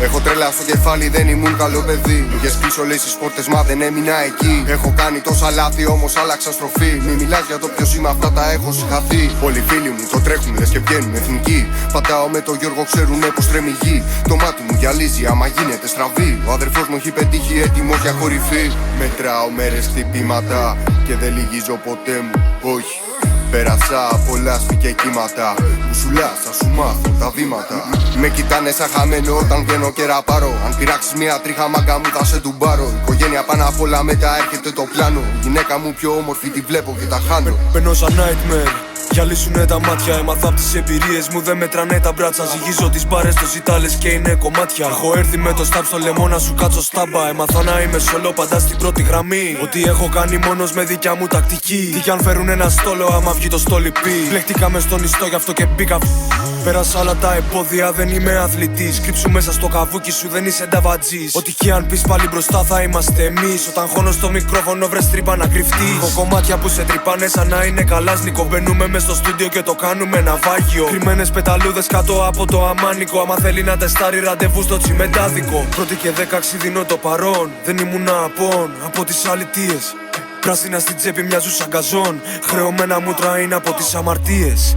Έχω τρέλα στο κεφάλι, δεν ήμουν καλό παιδί. Είχες κλείσει όλες τις πόρτες, μα δεν έμεινα εκεί. Έχω κάνει τόσα λάθη, όμως άλλαξα στροφή. Μη μιλάς για το ποιος είμαι, αυτά τα έχω συγχαθεί. Πολλοί φίλοι μου το τρέχουν, λες και βγαίνουν εθνικοί. Πατάω με τον Γιώργο, ξέρουνε πως τρέμει γη. Το μάτι μου γυαλίζει άμα γίνεται στραβή. Ο αδερφός μου έχει πετύχει έτοιμος για κορυφή. Μετράω μέρες χτυπήματα και δεν λυγίζω ποτέ μου, όχι. Πέρασα πολλά σπίτια κύματα. Που σου λάς, θα σου μάθω τα βήματα. Με κοιτάνε σαν χαμένο όταν βγαίνω και ραπάρω. Αν πειράξεις μια τρίχα μάγκα μου θα σε ντουμπάρω. Οικογένεια πάνω απ' όλα, μετά έρχεται το πλάνο. Η γυναίκα μου πιο όμορφη, τη βλέπω και τα χάνω. Μπαίνω σαν nightmare, γυαλίσουνε τα μάτια. Έμαθα απ' τις εμπειρίες μου, δεν μετράνε τα μπράτσα. Ζυγίζω τις μπάρες, το ζητάλες και είναι κομμάτια. Έχω έρθει με το στάπ στο λαιμό να σου κάτσω στάμπα. Έμαθα να είμαι σολό πάντα στην πρώτη γραμμή. Ό,τι έχω κάνει μόνος με δικιά μου τακτική. Τι κι αν φέρουν ένα στόλο, άμα βγει το στόλιπι. Μπλεχτήκαμε στον ιστό, γι' αυτό και μπήκα. Πέρασα όλα τα εμπόδια, δεν είμαι αθλητής. Κρύψου μέσα στο καβούκι σου, δεν είσαι νταβατζής. Ό,τι κι αν πεις πάλι μπροστά θα είμαστε εμείς. Όταν χώνω στο μικρόφωνο βρες τρύπα να κρυφτείς. Έχω κομμάτια που σε τρυπάνε σαν να είναι καλάσνικο. Μπαίνουμε μες στο στούντιο και το κάνουμε ναυάγιο. Κρυμμένες πεταλούδες κάτω από το αμάνικο. Άμα θέλει να τεστάρει ραντεβού στο τσιμεντάδικο. Πρώτη και 16 δίνω το παρόν. Δεν ήμουν απόν από τις αλητίες. Πράσινα στην τσέπη μοιάζουν σαν γκαζόν. Χρεωμένα μούτρα είναι από τις αμαρτίες.